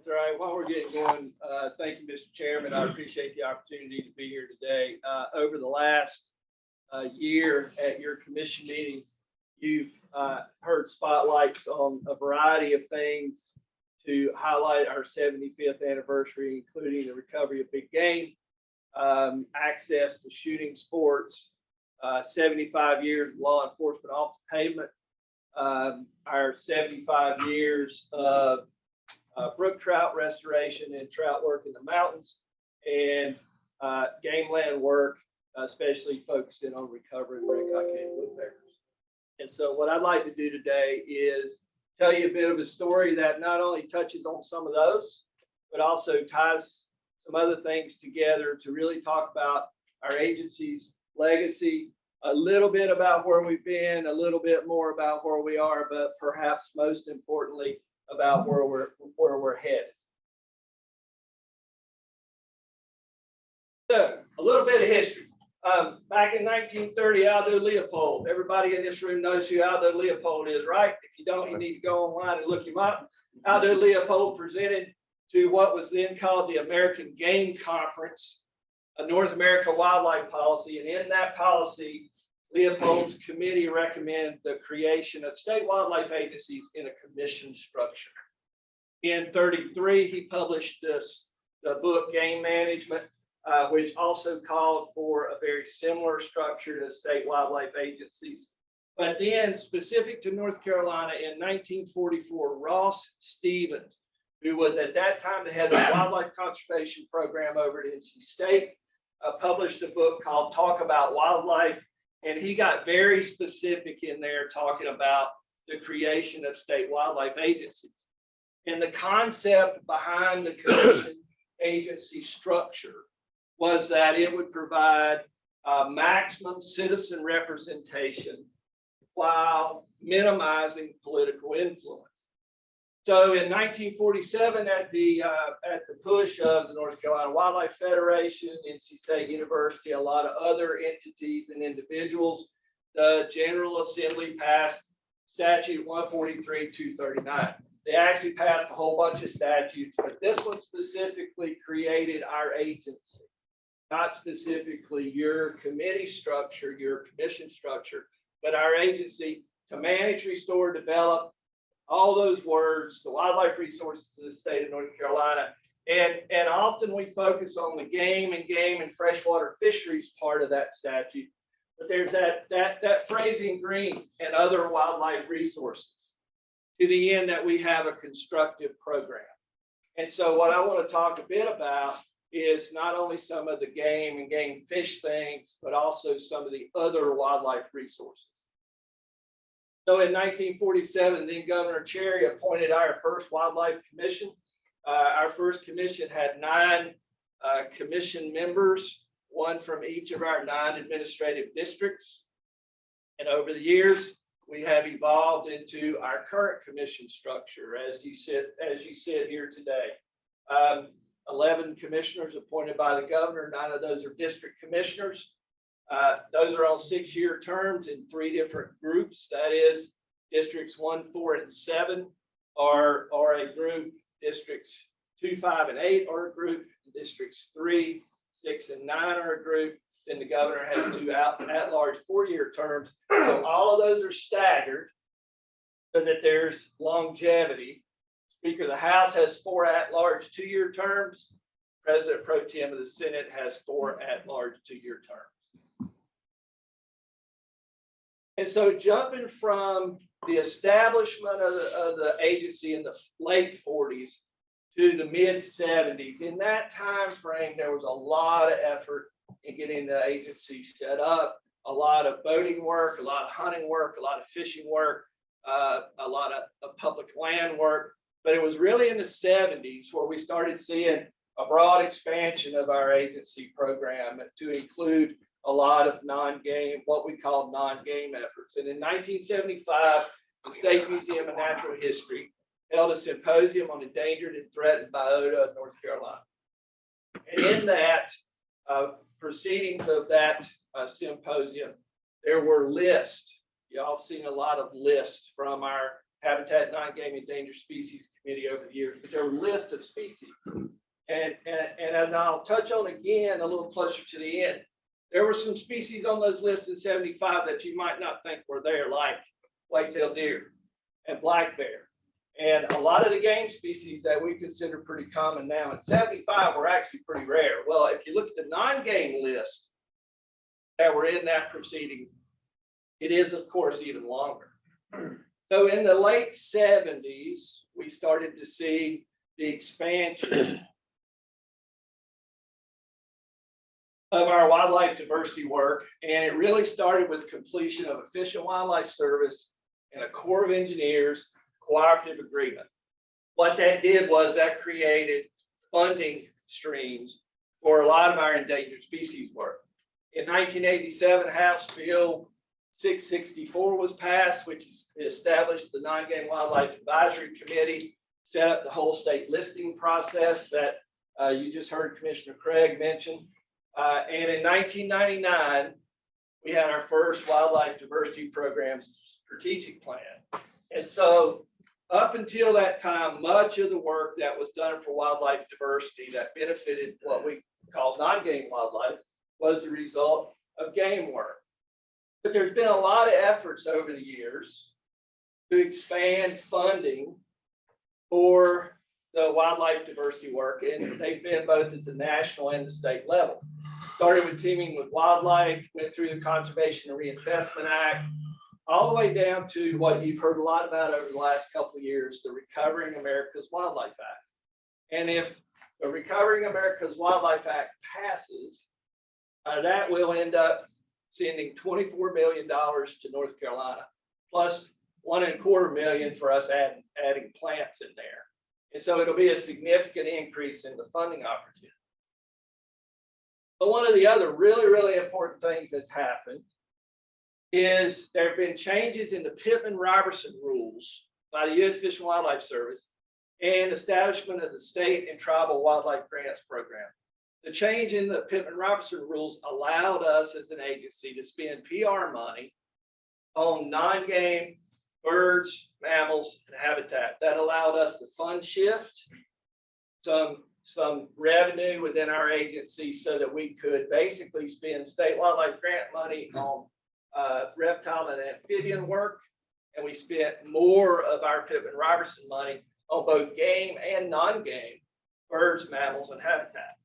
That's all right. While we're getting going, thank you, Mr. Chairman. I appreciate the opportunity to be here today. Over the last year at your commission meetings, you've heard spotlights on a variety of things to highlight our 75th anniversary, including the recovery of big game, access to shooting sports, 75 years of law enforcement off the pavement, our 75 years of brook trout restoration and trout work in the mountains, and game land work, especially focusing on recovering red cockaded blue bears. And so what I'd like to do today is tell you a bit of a story that not only touches on some of those, but also ties some other things together to really talk about our agency's legacy, a little bit about where we've been, a little bit more about where we are, but perhaps most importantly, about where we're headed. So a little bit of history. Back in 1930, Aldo Leopold. Everybody in this room knows who Aldo Leopold is, right? If you don't, you need to go online and look him up. Aldo Leopold presented to what was then called the American Game Conference, a North America wildlife policy. And in that policy, Leopold's committee recommended the creation of state wildlife agencies in a commission structure. In 1933, he published the book Game Management, which also called for a very similar structure to state wildlife agencies. But then, specific to North Carolina, in 1944, Ross Stevens, who was at that time the head of the wildlife conservation program over at NC State, published a book called Talk About Wildlife. And he got very specific in there talking about the creation of state wildlife agencies. And the concept behind the commission agency structure was that it would provide maximum citizen representation while minimizing political influence. So in 1947, at the push of the North Carolina Wildlife Federation, NC State University, a lot of other entities and individuals, the General Assembly passed Statute 143-239. They actually passed a whole bunch of statutes, but this one specifically created our agency, not specifically your committee structure, your commission structure, but our agency to manage, restore, develop, all those words, the wildlife resources of the state of North Carolina. And often we focus on the game and freshwater fisheries part of that statute. But there's that phrasing green and other wildlife resources to the end that we have a constructive program. And so what I want to talk a bit about is not only some of the game and game fish things, but also some of the other wildlife resources. So in 1947, then Governor Cherry appointed our first wildlife commission. Our first commission had 9 commission members, one from each of our 9 administrative districts. And over the years, we have evolved into our current commission structure, as you said here today. 11 commissioners appointed by the governor. 9 of those are district commissioners. Those are on 6-year terms in 3 different groups. That is, districts 1, 4, and 7 are a group. Districts 2, 5, and 8 are a group. Districts 3, 6, and 9 are a group. Then the governor has 2 at-large 4-year terms. So all of those are staggered so that there's longevity. Speaker of the House has 4 at-large 2-year terms. President Pro Tem of the Senate has 4 at-large 2-year terms. And so jumping from the establishment of the agency in the late 40s to the mid 70s, in that time frame, there was a lot of effort in getting the agency set up, a lot of boating work, a lot of hunting work, a lot of fishing work, a lot of public land work. But it was really in the 70s where we started seeing a broad expansion of our agency program to include a lot of non-game, what we call non-game efforts. And in 1975, the State Museum of Natural History held a symposium on endangered and threatened biota of North Carolina. And in that proceedings of that symposium, there were lists. Y'all have seen a lot of lists from our Habitat Non-Game Endangered Species Committee over the years, but there were lists of species. And as I'll touch on again a little closer to the end, there were some species on those lists in 75 that you might not think were there, like white-tailed deer and black bear. And a lot of the game species that we consider pretty common now in 75 were actually pretty rare. Well, if you look at the non-game list that were in that proceeding, it is, of course, even longer. So in the late 70s, we started to see the expansion of our wildlife diversity work. And it really started with completion of a Fish and Wildlife Service and a Corps of Engineers cooperative agreement. What that did was that created funding streams for a lot of our endangered species work. In 1987, House Bill 664 was passed, which established the Non-Game Wildlife Advisory Committee, set up the whole state listing process that you just heard Commissioner Craig mention. And in 1999, we had our first Wildlife Diversity Program strategic plan. And so up until that time, much of the work that was done for wildlife diversity that benefited what we call non-game wildlife was the result of game work. But there's been a lot of efforts over the years to expand funding for the wildlife diversity work, and they've been both at the national and the state level. Started with Teaming with Wildlife, went through the Conservation and Reinvestment Act, all the way down to what you've heard a lot about over the last couple of years, the Recovering America's Wildlife Act. And if the Recovering America's Wildlife Act passes, that will end up sending $24 million to North Carolina, plus $1.25 million for us adding plants in there. And so it'll be a significant increase in the funding opportunity. But one of the other really, really important things that's happened is there have been changes in the Pittman-Robertson rules by the U.S. Fish and Wildlife Service and establishment of the state and tribal wildlife grants program. The change in the Pittman-Robertson rules allowed us as an agency to spend PR money on non-game birds, mammals, and habitat. That allowed us to fund shift some revenue within our agency so that we could basically spend state wildlife grant money on reptile and amphibian work, and we spent more of our Pittman-Robertson money on both game and non-game birds, mammals, and habitats.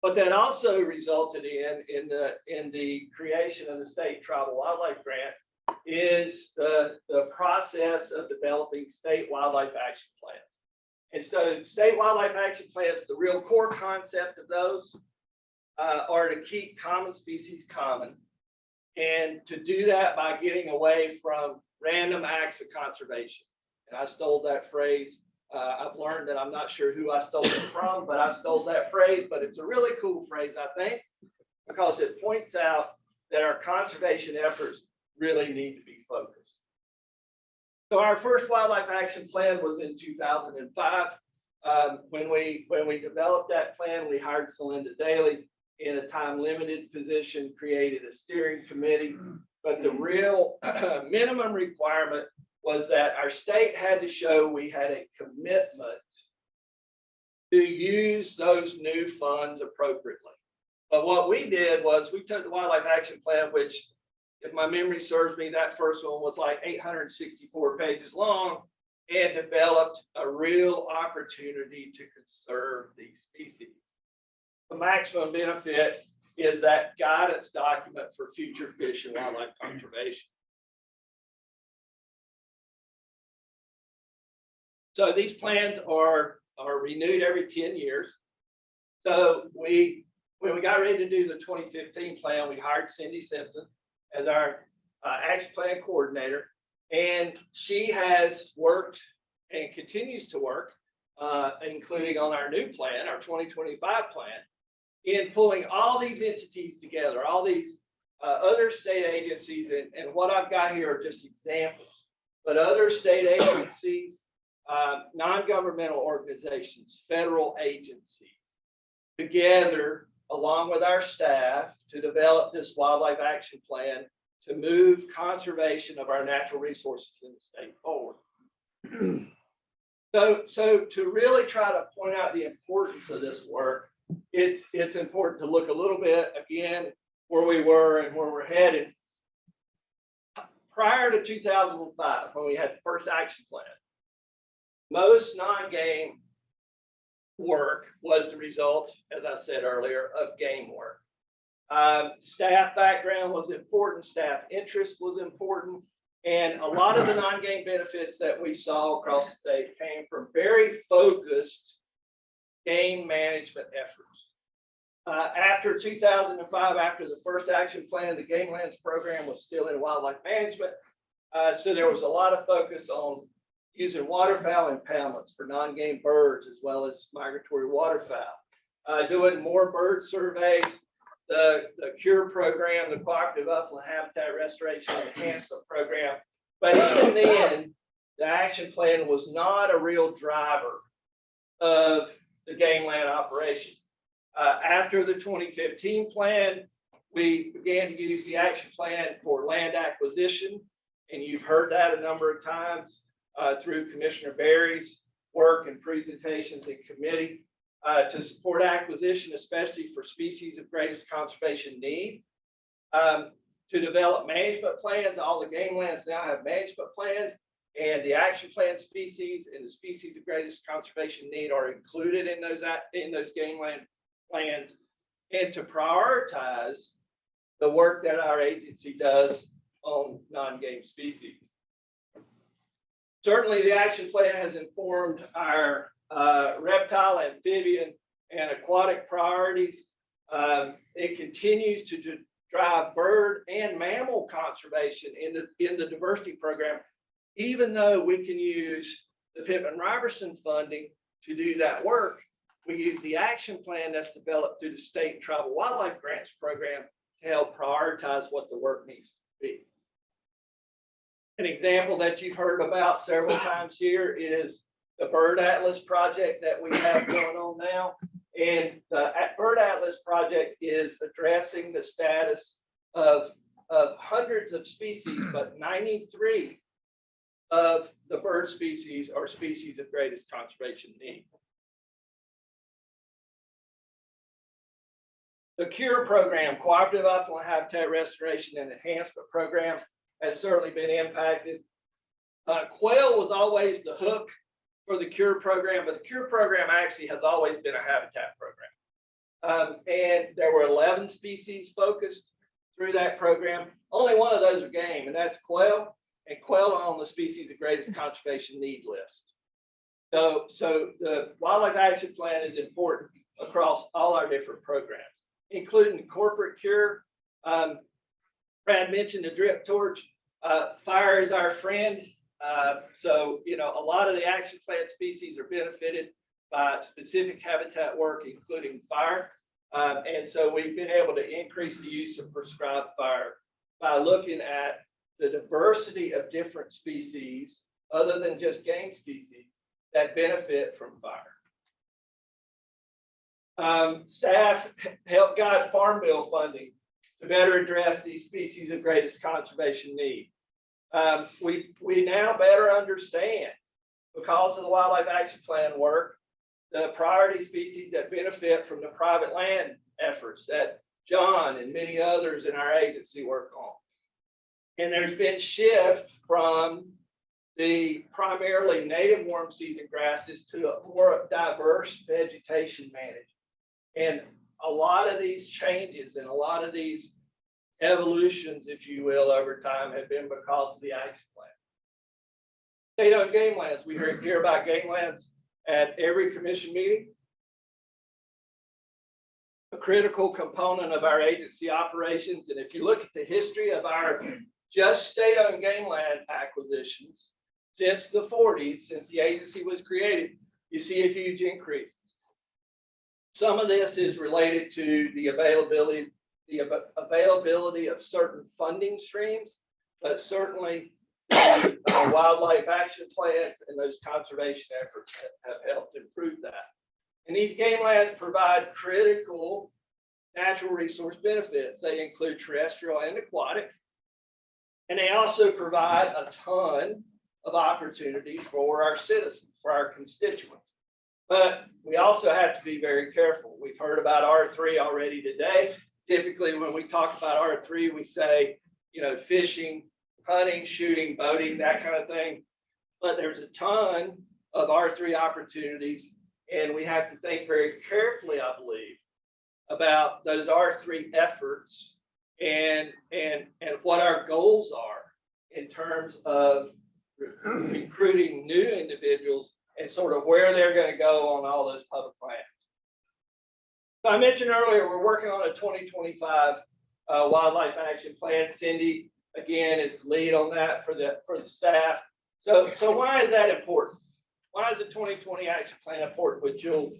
But that also resulted in the creation of the state tribal wildlife grant is the process of developing state wildlife action plans. And so state wildlife action plans, the real core concept of those are to keep common species common, and to do that by getting away from random acts of conservation. And I stole that phrase. I've learned that I'm not sure who I stole it from, but I stole that phrase. But it's a really cool phrase, I think, because it points out that our conservation efforts really need to be focused. So our first wildlife action plan was in 2005. When we developed that plan, we hired Celinda Daly in a time-limited position, created a steering committee. But the real minimum requirement was that our state had to show we had a commitment to use those new funds appropriately. But what we did was we took the wildlife action plan, which, if my memory serves me, that first one was like 864 pages long, and developed a real opportunity to conserve these species. The maximum benefit is that guidance document for future fish and wildlife conservation. So these plans are renewed every 10 years. So when we got ready to do the 2015 plan, we hired Cindy Simpson as our action plan coordinator. And she has worked and continues to work, including on our new plan, our 2025 plan, in pulling all these entities together, all these other state agencies. And what I've got here are just examples, but other state agencies, non-governmental organizations, federal agencies, together along with our staff to develop this wildlife action plan to move conservation of our natural resources in the state forward. So to really try to point out the importance of this work, it's important to look a little bit again where we were and where we're headed. Prior to 2005, when we had the first action plan, most non-game work was the result, as I said earlier, of game work. Staff background was important, staff interest was important, and a lot of the non-game benefits that we saw across the state came from very focused game management efforts. After 2005, after the first action plan, the Game Lands program was still in wildlife management. So there was a lot of focus on using waterfowl impoundments for non-game birds as well as migratory waterfowl. Doing more bird surveys, the CURE program, the Cooperative Upland Habitat Restoration and Enhancement Program. But even then, the action plan was not a real driver of the game land operation. After the 2015 plan, we began to use the action plan for land acquisition. And you've heard that a number of times through Commissioner Berry's work and presentations in committee to support acquisition, especially for species of greatest conservation need. To develop management plans, all the game lands now have management plans, and the action plan species and the species of greatest conservation need are included in those game land plans, and to prioritize the work that our agency does on non-game species. Certainly, the action plan has informed our reptile, amphibian, and aquatic priorities. It continues to drive bird and mammal conservation in the diversity program, even though we can use the Pittman-Robertson funding to do that work. We use the action plan that's developed through the State and Tribal Wildlife Grants program to help prioritize what the work needs to be. An example that you've heard about several times here is the Bird Atlas project that we have going on now. And the Bird Atlas project is addressing the status of hundreds of species, but 93 of the bird species are species of greatest conservation need. The CURE program, Cooperative Upland Habitat Restoration and Enhancement Program, has certainly been impacted. Quail was always the hook for the CURE program, but the CURE program actually has always been a habitat program. And there were 11 species focused through that program. Only one of those are game, and that's quail. And quail are on the species of greatest conservation need list. So the Wildlife Action Plan is important across all our different programs, including the corporate CURE. Brad mentioned the drip torch. Fire is our friend. So, you know, a lot of the action plan species are benefited by specific habitat work, including fire. And so we've been able to increase the use of prescribed fire by looking at the diversity of different species, other than just game species, that benefit from fire. Staff helped guide Farm Bill funding to better address these species of greatest conservation need. We now better understand, because of the Wildlife Action Plan work, the priority species that benefit from the private land efforts that John and many others in our agency work on. And there's been shift from the primarily native warm season grasses to a more diverse vegetation management. And a lot of these changes and a lot of these evolutions, if you will, over time have been because of the action plan. State-owned game lands. We hear about game lands at every commission meeting. A critical component of our agency operations. And if you look at the history of our just state-owned game land acquisitions since the 40s, since the agency was created, you see a huge increase. Some of this is related to the availability of certain funding streams, but certainly wildlife action plans and those conservation efforts have helped improve that. And these game lands provide critical natural resource benefits. They include terrestrial and aquatic. And they also provide a ton of opportunities for our citizens, for our constituents. But we also have to be very careful. We've heard about R3 already today. Typically, when we talk about R3, we say, fishing, hunting, shooting, boating, that kind of thing. But there's a ton of R3 opportunities, and we have to think very carefully, I believe, about those R3 efforts and what our goals are in terms of recruiting new individuals and sort of where they're going to go on all those public lands. So I mentioned earlier, we're working on a 2025 wildlife action plan. Cindy, again, is the lead on that for the staff. So why is that important? Why is the 2020 action plan important, which you'll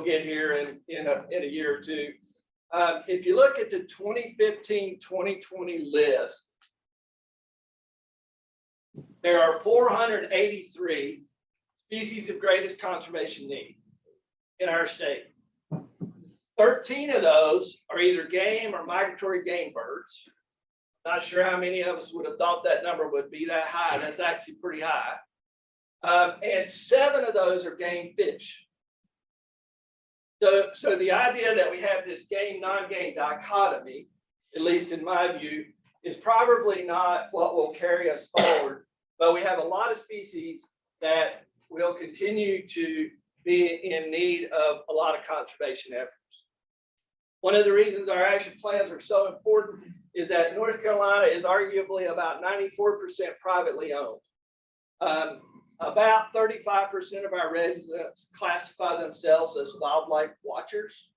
get here in a year or two? If you look at the 2015-2020 list, there are 483 species of greatest conservation need in our state. 13 of those are either game or migratory game birds. Not sure how many of us would have thought that number would be that high. That's actually pretty high. And 7 of those are game fish. So the idea that we have this game, non-game dichotomy, at least in my view, is probably not what will carry us forward. But we have a lot of species that will continue to be in need of a lot of conservation efforts. One of the reasons our action plans are so important is that North Carolina is arguably about 94% privately owned. About 35% of our residents classify themselves as wildlife watchers.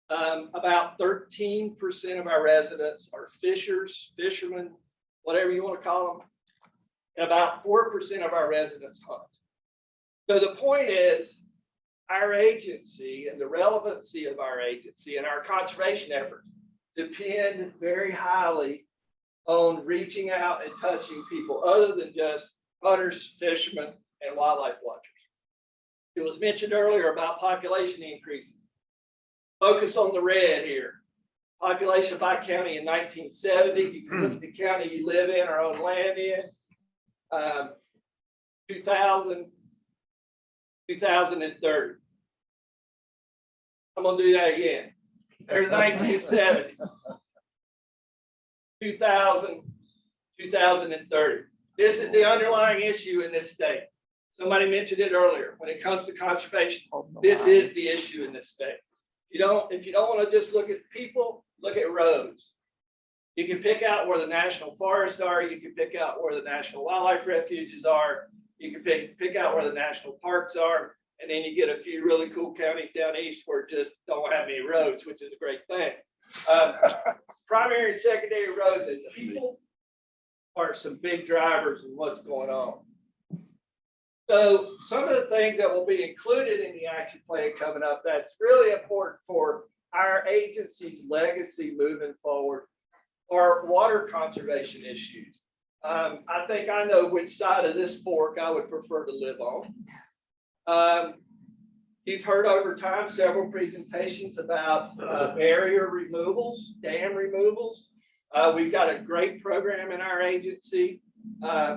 About 13% of our residents are fishers, fishermen, whatever you want to call them. And about 4% of our residents hunt. So the point is, our agency and the relevancy of our agency and our conservation efforts depend very highly on reaching out and touching people other than just hunters, fishermen, and wildlife watchers. It was mentioned earlier about population increases. Focus on the red here. Population by county in 1970. You can look at the county you live in or own land in. 2030. I'm going to do that again. There's 1970. 2030. This is the underlying issue in this state. Somebody mentioned it earlier. When it comes to conservation, this is the issue in this state. If you don't want to just look at people, look at roads. You can pick out where the national forests are. You can pick out where the national wildlife refuges are. You can pick out where the national parks are. And then you get a few really cool counties down east where just don't have any roads, which is a great thing. Primary and secondary roads and people are some big drivers in what's going on. So some of the things that will be included in the action plan coming up that's really important for our agency's legacy moving forward are water conservation issues. I think I know which side of this fork I would prefer to live on. You've heard over time several presentations about barrier removals, dam removals. We've got a great program in our agency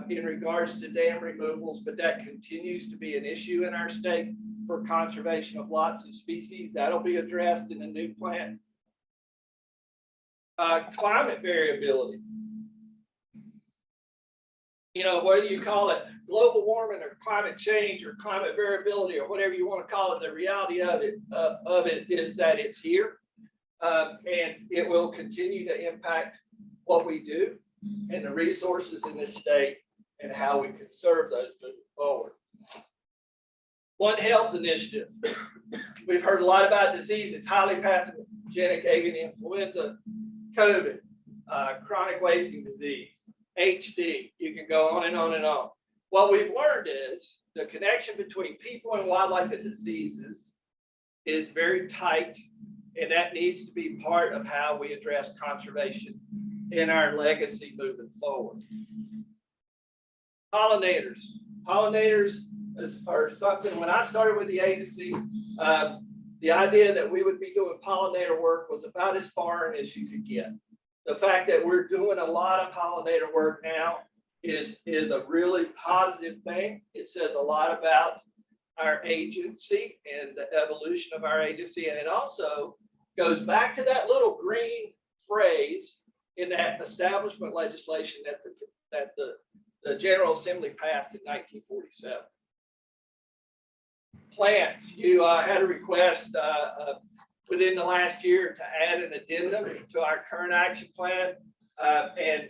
in regards to dam removals, but that continues to be an issue in our state for conservation of lots of species. That'll be addressed in a new plan. Climate variability. Whether you call it global warming or climate change or climate variability or whatever you want to call it, the reality of it is that it's here and it will continue to impact what we do and the resources in this state and how we conserve those moving forward. One Health initiative. We've heard a lot about diseases, highly pathogenic avian influenza, COVID, chronic wasting disease, HD, you can go on and on and on. What we've learned is the connection between people and wildlife and diseases is very tight, and that needs to be part of how we address conservation in our legacy moving forward. Pollinators. Pollinators are something, when I started with the agency, the idea that we would be doing pollinator work was about as foreign as you could get. The fact that we're doing a lot of pollinator work now is a really positive thing. It says a lot about our agency and the evolution of our agency. And it also goes back to that little green phrase in that establishment legislation that the General Assembly passed in 1947. Plants, you had a request within the last year to add an addendum to our current action plan, and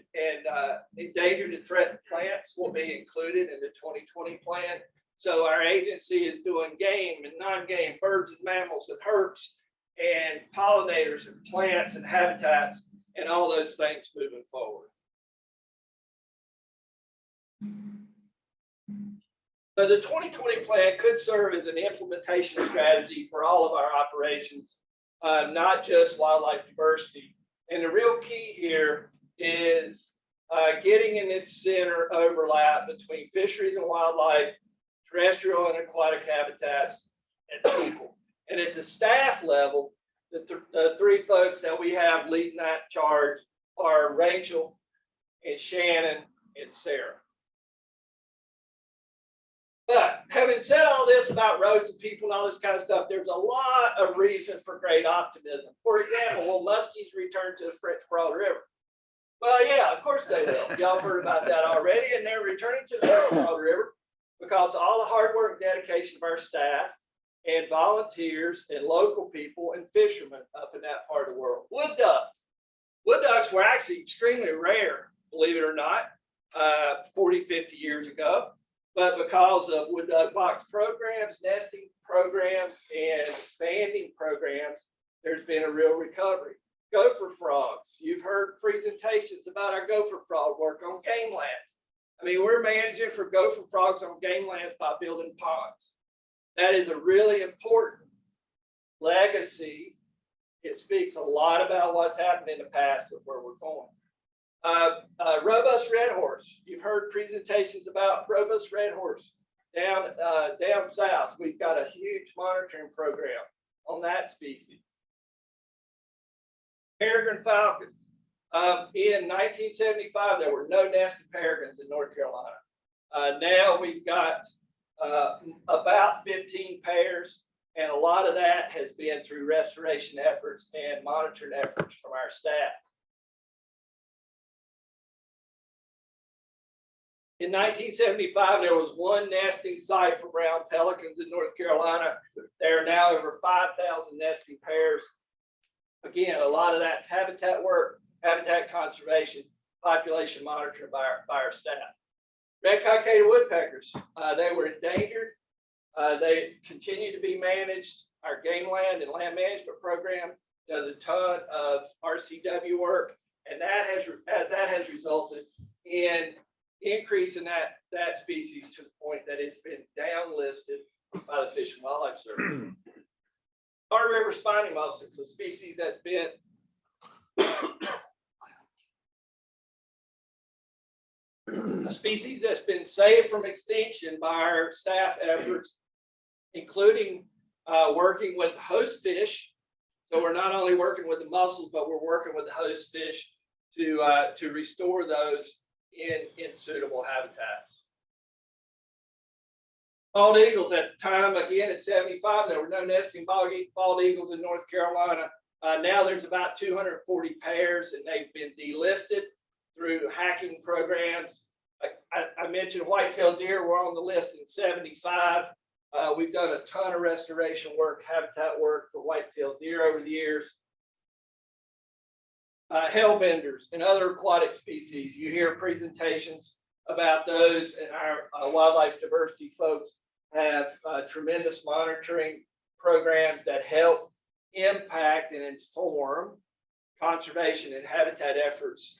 endangered and threatened plants will be included in the 2020 plan. So our agency is doing game and non-game, birds and mammals and herbs and pollinators and plants and habitats and all those things moving forward. So the 2020 plan could serve as an implementation strategy for all of our operations, not just wildlife diversity. And the real key here is getting in this center overlap between fisheries and wildlife, terrestrial and aquatic habitats, and people. And at the staff level, the three folks that we have leading that charge are Rachel and Shannon and Sarah. But having said all this about roads and people and all this kind of stuff, there's a lot of reason for great optimism. For example, will muskies return to the French Broad River? Well, yeah, of course they will. Y'all heard about that already, and they're returning to the French Broad River because of all the hard work and dedication of our staff and volunteers and local people and fishermen up in that part of the world. Wood ducks. Wood ducks were actually extremely rare, believe it or not, 40, 50 years ago. But because of wood duck box programs, nesting programs, and banding programs, there's been a real recovery. Gopher frogs. You've heard presentations about our gopher frog work on game lands. I mean, we're managing for gopher frogs on game lands by building ponds. That is a really important legacy. It speaks a lot about what's happened in the past and where we're going. Robust red horse. You've heard presentations about robust red horse down south. We've got a huge monitoring program on that species. Peregrine falcons. In 1975, there were no nesting peregrines in North Carolina. Now we've got about 15 pairs, and a lot of that has been through restoration efforts and monitoring efforts from our staff. In 1975, there was one nesting site for brown pelicans in North Carolina. There are now over 5,000 nesting pairs. Again, a lot of that's habitat work, habitat conservation, population monitoring by our staff. Red cockaded woodpeckers, they were endangered. They continue to be managed. Our game land and land management program does a ton of RCW work, and that has resulted in increase in that species to the point that it's been downlisted by the Fish and Wildlife Service. Our river spiny mussel is a species that's been saved from extinction by our staff efforts, including working with host fish. So we're not only working with the mussels, but we're working with the host fish to restore those in suitable habitats. Bald eagles at the time, again at 75, there were no nesting bald eagles in North Carolina. Now there's about 240 pairs, and they've been delisted through hacking programs. I mentioned white-tailed deer were on the list in 75. We've done a ton of restoration work, habitat work for white-tailed deer over the years. Hellbenders and other aquatic species. You hear presentations about those, and our wildlife diversity folks have tremendous monitoring programs that help impact and inform conservation and habitat efforts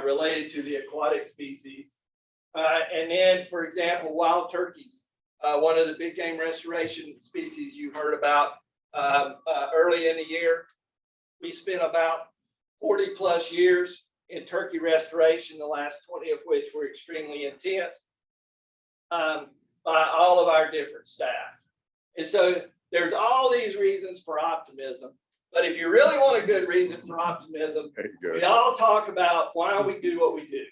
related to the aquatic species. And then, for example, wild turkeys, one of the big game restoration species you heard about early in the year. We spent about 40 plus years in turkey restoration, the last 20 of which were extremely intense by all of our different staff. And so there's all these reasons for optimism. But if you really want a good reason for optimism, There you we go. all talk about why we do what we do.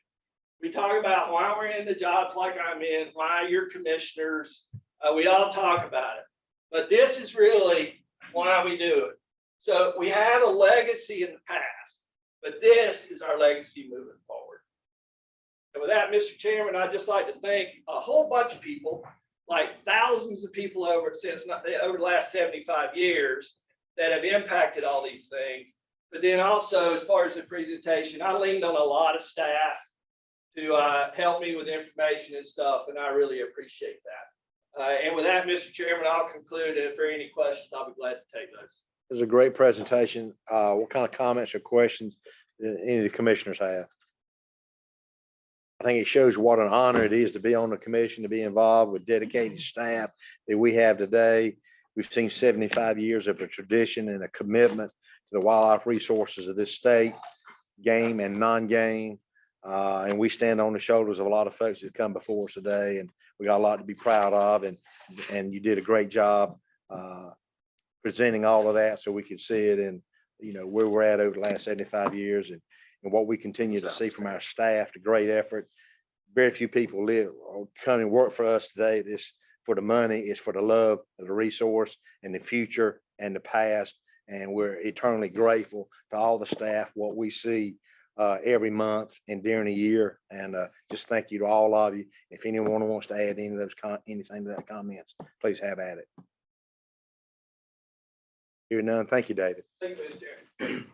We talk about why we're in the jobs like I'm in, why you're commissioners. We all talk about it. But this is really why we do it. So we have a legacy in the past, but this is our legacy moving forward. And with that, Mr. Chairman, I'd just like to thank a whole bunch of people, like thousands of people over the last 75 years that have impacted all these things. But then also, as far as the presentation, I leaned on a lot of staff to help me with information and stuff, and I really appreciate that. And with that, Mr. Chairman, I'll conclude. And if there are any questions, I'll be glad to take those. It was a great presentation. What kind of comments or questions did any of the commissioners have? I think it shows what an honor it is to be on the commission, to be involved with dedicated staff that we have today. We've seen 75 years of a tradition and a commitment to the wildlife resources of this state, game and non-game. And we stand on the shoulders of a lot of folks that come before us today, and we got a lot to be proud of. And you did a great job presenting all of that so we could see it and, you know, where we're at over the last 75 years and what we continue to see from our staff, the great effort. Very few people live or come and work for us today. This for the money, it's for the love of the resource and the future and the past. And we're eternally grateful to all the staff, what we see every month and during the year. And just thank you to all of you. If anyone wants to add any of those anything to that comments, please have at it. Hearing none. Thank you, David. Thank you, Mr. Chairman.